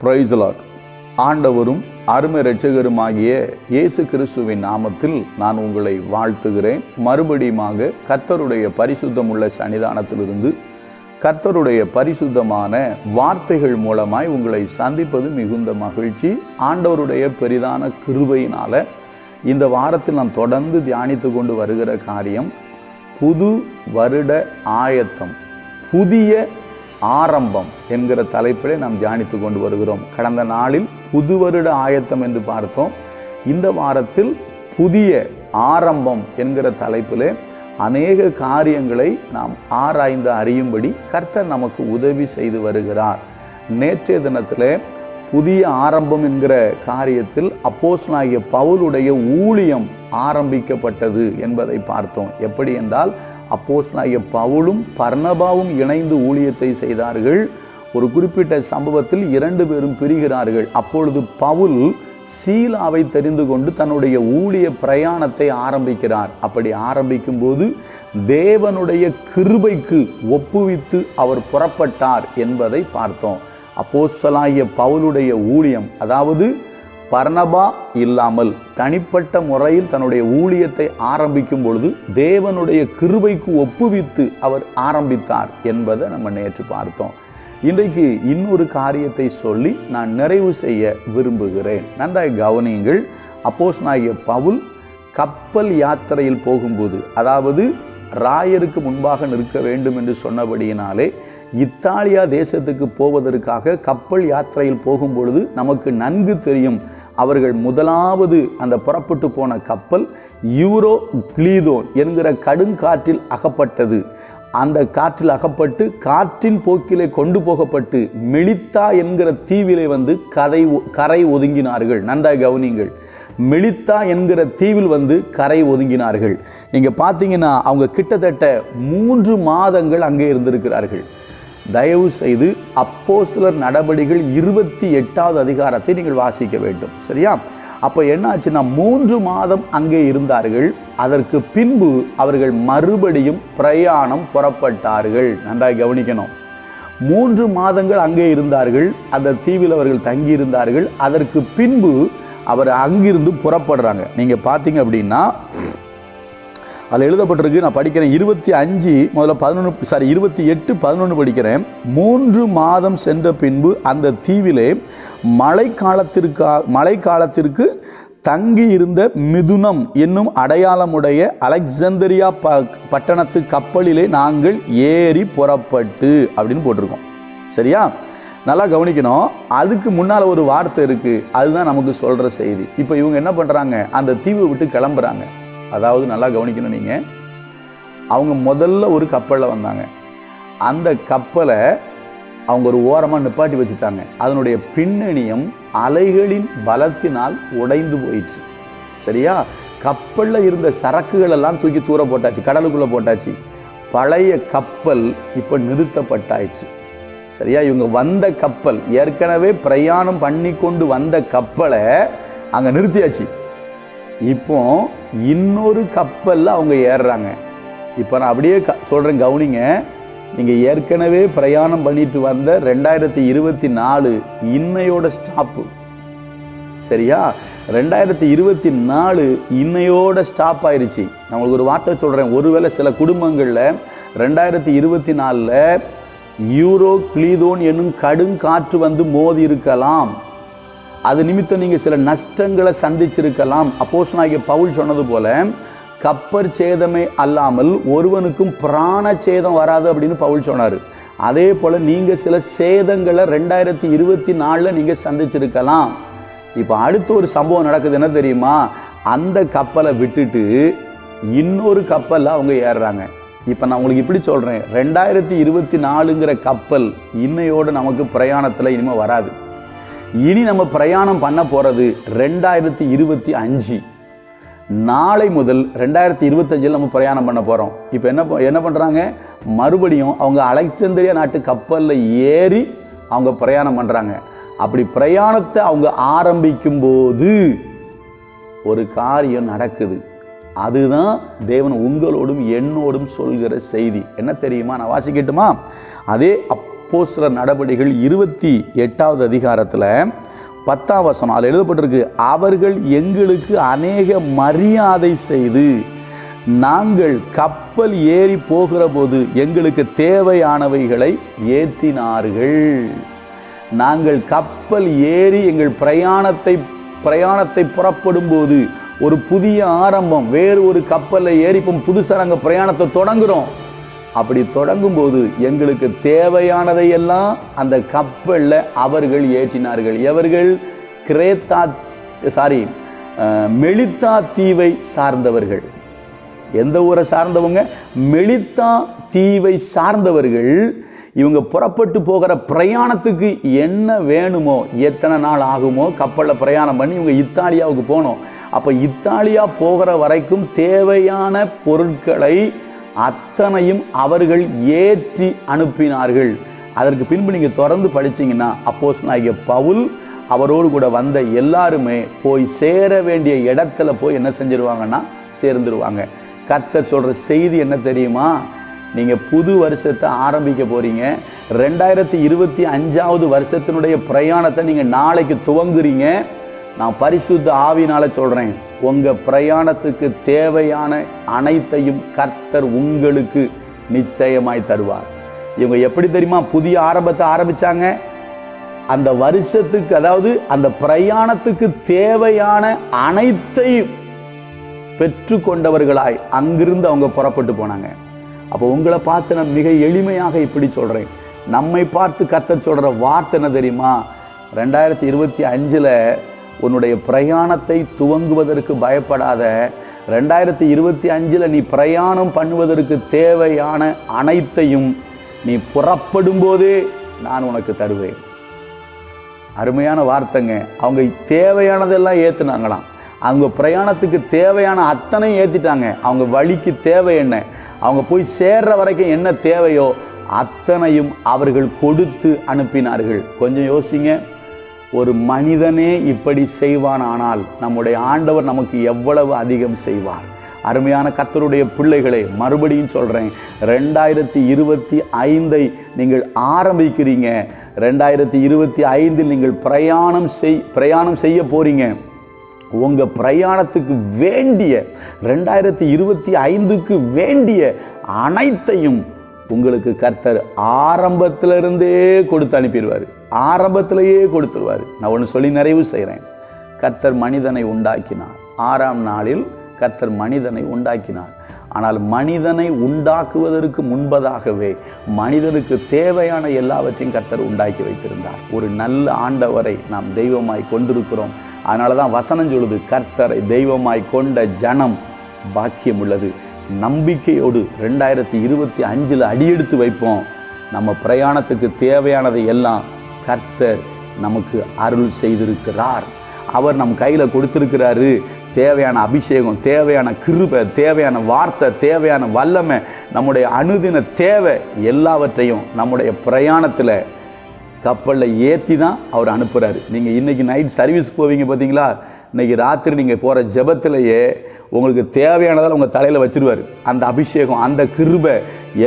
Praise the Lord. ஆண்டவரும் அருமை இரட்சகருமாகிய இயேசு கிறிஸ்துவின் நாமத்தில் நான் உங்களை வாழ்த்துகிறேன். மறுபடியுமாக கர்த்தருடைய பரிசுத்தமுள்ள சன்னிதானத்திலிருந்து கர்த்தருடைய பரிசுத்தமான வார்த்தைகள் மூலமாய் உங்களை சந்திப்பது மிகுந்த மகிழ்ச்சி. ஆண்டவருடைய பெரிதான கிருபையினால இந்த வாரத்தில் நாம் தொடர்ந்து தியானித்து கொண்டு வருகிற காரியம் புது வருட ஆயத்தம், புதிய ஆரம்பம் என்கிற தலைப்பிலே நாம் தியானித்து கொண்டு வருகிறோம். கடந்த நாளில் புது வருட ஆயத்தம் என்று பார்த்தோம். இந்த வாரத்தில் புதிய ஆரம்பம் என்கிற தலைப்பிலே அநேக காரியங்களை நாம் ஆராய்ந்து அறியும்படி கர்த்தர் நமக்கு உதவி செய்து வருகிறார். நேற்றைய தினத்திலே புதிய ஆரம்பம் என்கிற காரியத்தில் அப்போஸ்தலனாகிய பவுலுடைய ஊழியம் ஆரம்பிக்கப்பட்டது என்பதை பார்த்தோம். எப்படி என்றால் அப்போஸ்தலனாகிய பவுலும் பர்னபாவும் இணைந்து ஊழியத்தை செய்தார்கள். ஒரு குறிப்பிட்ட சம்பவத்தில் 2 பேரும் பிரிகிறார்கள். அப்பொழுது பவுல் சீலாவை தெரிந்து கொண்டு தன்னுடைய ஊழிய பிரயாணத்தை ஆரம்பிக்கிறார். அப்படி ஆரம்பிக்கும் போது தேவனுடைய கிருபைக்கு ஒப்புவித்து அவர் புறப்பட்டார் என்பதை பார்த்தோம். அப்போஸ்தலனாகிய பவுலுடைய ஊழியம், அதாவது பர்னபா இல்லாமல் தனிப்பட்ட முறையில் தன்னுடைய ஊழியத்தை ஆரம்பிக்கும் பொழுது தேவனுடைய கிருபைக்கு ஒப்புவித்து அவர் ஆரம்பித்தார் என்பதை நம்ம நேற்று பார்த்தோம். இன்றைக்கு இன்னொரு காரியத்தை சொல்லி நான் நிறைவு செய்ய விரும்புகிறேன். நன்றாய் கவனியுங்கள். அப்போஸ்தலனாகிய பவுல் கப்பல் யாத்திரையில் போகும்போது, அதாவது ராயருக்கு முன்பாக நிற்க வேண்டும் என்று சொன்னபடியினாலே இத்தாலியா தேசத்துக்கு போவதற்காக கப்பல் யாத்திரையில் போகும்பொழுது நமக்கு நன்கு தெரியும், அவர்கள் முதலாவது அந்த புறப்பட்டு போன கப்பல் யூரோக்ளீதோன் என்கிற கடுங்காற்றில் அகப்பட்டது. அந்த காற்றில் அகப்பட்டு காற்றின் போக்கிலே கொண்டு போகப்பட்டு மெலித்தா என்கிற தீவிலே வந்து கரை ஒதுங்கினார்கள். நன்றாய் கவனிங்கள். மெலித்தா என்கிற தீவில் வந்து கரை ஒதுங்கினார்கள். நீங்கள் பார்த்தீங்கன்னா அவங்க கிட்டத்தட்ட 3 மாதங்கள் அங்கே இருந்திருக்கிறார்கள். தயவு செய்து அப்போஸ்தலர் நடபடிகள் 28வது அதிகாரத்தை நீங்கள் வாசிக்க வேண்டும். சரியா? அப்போ என்னாச்சுன்னா 3 மாதம் அங்கே இருந்தார்கள். அதற்கு பின்பு அவர்கள் மறுபடியும் பிரயாணம் புறப்பட்டார்கள். நன்றாய் கவனிக்கணும். 3 மாதங்கள் அங்கே இருந்தார்கள். அந்த தீவில் அவர்கள் தங்கி இருந்தார்கள். அதற்கு பின்பு அவர் அங்கிருந்து புறப்படுறாங்க. நீங்கள் பார்த்தீங்க அப்படின்னா அதில் எழுதப்பட்டிருக்கு, நான் படிக்கிறேன். 28:11 படிக்கிறேன். 3 மாதம் சென்ற பின்பு அந்த தீவிலே மழைக்காலத்திற்கு தங்கி இருந்த மிதுனம் என்னும் அடையாளமுடைய அலெக்சாந்திரியா பட்டணத்து கப்பலிலே நாங்கள் ஏறி புறப்பட்டு அப்படின்னு போட்டிருக்கோம். சரியா? நல்லா கவனிக்கணும். அதுக்கு முன்னால் ஒரு வார்த்தை இருக்குது, அதுதான் நமக்கு சொல்கிற செய்தி. இப்போ இவங்க என்ன பண்ணுறாங்க, அந்த தீவை விட்டு கிளம்புறாங்க. அதாவது நல்லா கவனிக்கணும். நீங்கள் அவங்க முதல்ல ஒரு கப்பலில் வந்தாங்க. அந்த கப்பலை அவங்க ஒரு ஓரமாக நிப்பாட்டி வச்சுட்டாங்க. அதனுடைய பின்னணியம் அலைகளின் பலத்தினால் உடைந்து போயிடுச்சு. சரியா? கப்பலில் இருந்த சரக்குகள் எல்லாம் தூக்கி தூர போட்டாச்சு, கடலுக்குள்ளே போட்டாச்சு. பழைய கப்பல் இப்போ நிறுத்தப்பட்டாயிடுச்சு. சரியா? இவங்க வந்த கப்பல், ஏற்கனவே பிரயாணம் பண்ணி கொண்டு வந்த கப்பலை அங்கே நிறுத்தியாச்சு. இப்போ இன்னொரு கப்பலில் அவங்க ஏறுறாங்க. இப்போ நான் அப்படியே சொல்கிறேன், கவனிங்க. நீங்கள் ஏற்கனவே பிரயாணம் பண்ணிட்டு வந்த 2024 இன்னையோட ஸ்டாப்பு. சரியா? 2024 இன்னையோட ஸ்டாப் ஆயிடுச்சு. நான் உங்களுக்கு ஒரு வார்த்தை சொல்கிறேன். ஒருவேளை சில குடும்பங்களில் 2024 யூரோக்ளீதோன் என்னும் கடுங்காற்று வந்து மோதி இருக்கலாம். அது நிமித்தம் நீங்கள் சில நஷ்டங்களை சந்திச்சிருக்கலாம். அப்போஸ்தலனாகிய பவுல் சொன்னது போல கப்பற் சேதமே அல்லாமல் ஒருவனுக்கும் பிராண சேதம் வராது அப்படின்னு பவுல் சொன்னார். அதே போல் நீங்கள் சில சேதங்களை 2024 நீங்கள் சந்திச்சிருக்கலாம். இப்போ அடுத்த ஒரு சம்பவம் நடக்குது. என்ன தெரியுமா? அந்த கப்பலை விட்டுட்டு இன்னொரு கப்பலில் அவங்க ஏறுறாங்க. இப்போ நான் உங்களுக்கு இப்படி சொல்கிறேன், 2024ங்கிற கப்பல் இன்னையோடு நமக்கு பிரயாணத்தில் இனிமேல் வராது. இனி நம்ம பிரயாணம் பண்ண போகிறது 2025. நாளை முதல் 2025 நம்ம பிரயாணம் பண்ண போகிறோம். இப்போ என்ன பண்ணுறாங்க, மறுபடியும் அவங்க அலெக்சாந்திரியா நாட்டு கப்பலில் ஏறி அவங்க பிரயாணம் பண்ணுறாங்க. அப்படி பிரயாணத்தை அவங்க ஆரம்பிக்கும் போது ஒரு காரியம் நடக்குது. அதுதான் தேவன் உங்களோடும் என்னோடும் சொல்கிற செய்தி. என்ன தெரியுமா? நான் வாசிக்கட்டுமா? அதே அப்போஸ்தலர் நடபடிகள் 28வது அதிகாரத்தில் 10ஆம் வசனம் அதில் எழுதப்பட்டிருக்கு, அவர்கள் எங்களுக்கு அநேக மரியாதை செய்து நாங்கள் கப்பல் ஏறி போகிற போது எங்களுக்கு தேவையானவைகளை ஏற்றினார்கள். நாங்கள் கப்பல் ஏறி எங்கள் பிரயாணத்தை புறப்படும் போது ஒரு புதிய ஆரம்பம், வேறு ஒரு கப்பலில் ஏறி இப்போ புதுசாக நாங்கள் பிரயாணத்தை தொடங்குகிறோம். அப்படி தொடங்கும் போது எங்களுக்கு தேவையானதை எல்லாம் அந்த கப்பலில் அவர்கள் ஏற்றினார்கள். எவர்கள்? மெலித்தா தீவை சார்ந்தவர்கள். எந்த ஊரை சார்ந்தவங்க? மெலித்தா தீவை சார்ந்தவர்கள். இவங்க புறப்பட்டு போகிற பிரயாணத்துக்கு என்ன வேணுமோ, எத்தனை நாள் ஆகுமோ கப்பலில் பிரயாணம் பண்ணி இவங்க இத்தாலியாவுக்கு போனோம். அப்போ இத்தாலியா போகிற வரைக்கும் தேவையான பொருட்களை அத்தனையும் அவர்கள் ஏற்றி அனுப்பினார்கள். அதற்கு பின்பு நீங்கள் தொடர்ந்து படிச்சிங்கன்னா அப்போஸ்தலனாகிய பவுல் அவரோடு கூட வந்த எல்லாருமே போய் சேர வேண்டிய இடத்துல போய் என்ன செஞ்சிருவாங்கன்னா சேர்ந்துருவாங்க. கர்த்தர் சொல்கிற செய்தி என்ன தெரியுமா? நீங்கள் புது வருஷத்தை ஆரம்பிக்க போகிறீங்க. 2025வது வருஷத்தினுடைய பிரயாணத்தை நீங்கள் நாளைக்கு துவங்குறீங்க. நான் பரிசுத்த ஆவியினால் சொல்கிறேன், உங்கள் பிரயாணத்துக்கு தேவையான அனைத்தையும் கர்த்தர் உங்களுக்கு நிச்சயமாய் தருவார். இவங்க எப்படி தெரியுமா புதிய ஆரம்பத்தை ஆரம்பித்தாங்க? அந்த வருஷத்துக்கு, அதாவது அந்த பிரயாணத்துக்கு தேவையான அனைத்தையும் பெற்று கொண்டவர்களாய் அங்கிருந்து அவங்க புறப்பட்டு போனாங்க. அப்போ உங்களை பார்த்து நான் மிக எளிமையாக இப்படி சொல்கிறேன், நம்மை பார்த்து கர்த்தர் சொல்கிற வார்த்தை என்ன தெரியுமா? 2025 உன்னுடைய பிரயாணத்தை துவங்குவதற்கு பயப்படாத. 2025 நீ பிரயாணம் பண்ணுவதற்கு தேவையான அனைத்தையும் நீ புறப்படும் போதே நான் உனக்கு தருவேன். அருமையான வார்த்தைங்க. அவங்க தேவையானதெல்லாம் ஏற்றுனாங்களாம். அவங்க பிரயாணத்துக்கு தேவையான அத்தனையும் ஏற்றிட்டாங்க. அவங்க வழிக்கு தேவை என்ன, அவங்க போய் சேர்ற வரைக்கும் என்ன தேவையோ அத்தனையும் அவர்கள் கொடுத்து அனுப்பினார்கள். கொஞ்சம் யோசிங்க, ஒரு மனிதனே இப்படி செய்வானானால் நம்முடைய ஆண்டவர் நமக்கு எவ்வளவு அதிகம் செய்வார். அருமையான கர்த்தருடைய பிள்ளைகளே, மறுபடியும் சொல்கிறேன், 2025 நீங்கள் ஆரம்பிக்கிறீங்க. 2025 நீங்கள் பிரயாணம் செய்ய போகிறீங்க. உங்கள் பிரயாணத்துக்கு வேண்டிய 2025க்கு வேண்டிய அனைத்தையும் உங்களுக்கு கர்த்தர் ஆரம்பத்திலிருந்தே கொடுத்து அனுப்பிடுவார். ஆரம்பத்திலேயே கொடுத்துருவார். நான் ஒன்று சொல்லி நிறைவு செய்கிறேன். கர்த்தர் மனிதனை உண்டாக்கினார். 6ஆம் நாளில் கர்த்தர் மனிதனை உண்டாக்கினார். ஆனால் மனிதனை உண்டாக்குவதற்கு முன்பதாகவே மனிதனுக்கு தேவையான எல்லாவற்றையும் கர்த்தர் உண்டாக்கி வைத்திருந்தார். ஒரு நல்ல ஆண்டவரை நாம் தெய்வமாய் கொண்டிருக்கிறோம். அதனால தான் வசனம் சொல்லுது, கர்த்தரை தெய்வமாய் கொண்ட ஜனம் பாக்கியம் உள்ளது. நம்பிக்கையோடு 2025 அடியெடுத்து வைப்போம். நம்ம பிரயாணத்துக்கு தேவையானதை எல்லாம் கர்த்தர் நமக்கு அருள் செய்திருக்கிறார். அவர் நம் கையில் கொடுத்திருக்கிறாரு. தேவையான அபிஷேகம், தேவையான கிருபை, தேவையான வார்த்தை, தேவையான வல்லமை, நம்முடைய அனுதின தேவை எல்லாவற்றையும் நம்முடைய பிரயாணத்தில் கப்பலில் ஏற்றி தான் அவர் அனுப்புகிறாரு. நீங்கள் இன்றைக்கி நைட் சர்வீஸ் போவீங்க பார்த்தீங்களா, இன்றைக்கி ராத்திரி நீங்கள் போகிற ஜெபத்திலேயே உங்களுக்கு தேவையானதால் உங்கள் தலையில் வச்சுருவார். அந்த அபிஷேகம், அந்த கிருபை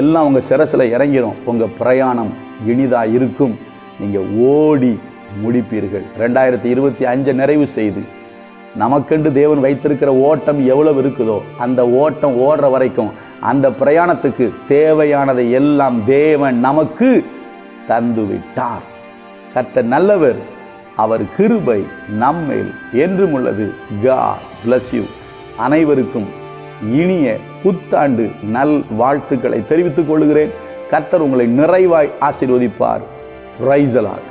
எல்லாம் உங்கள் சிரசில் இறங்கிடும். உங்கள் பிரயாணம் இனிதாக இருக்கும். நீங்கள் ஓடி முடிப்பீர்கள். 2025 நிறைவு செய்து நமக்கென்று தேவன் வைத்திருக்கிற ஓட்டம் எவ்வளவு இருக்குதோ அந்த ஓட்டம் ஓடுற வரைக்கும் அந்த பிரயாணத்துக்கு தேவையானதை எல்லாம் தேவன் நமக்கு தந்து விட்டார். கர்த்தர் நல்லவர், அவர் கிருபை நம்மேல் என்றும் உள்ளது. God bless you. அனைவருக்கும் இனிய புத்தாண்டு நல் வாழ்த்துக்களை தெரிவித்துக் கொள்கிறேன். கர்த்தர் உங்களை நிறைவாய் ஆசீர்வதிப்பார். Praise the Lord.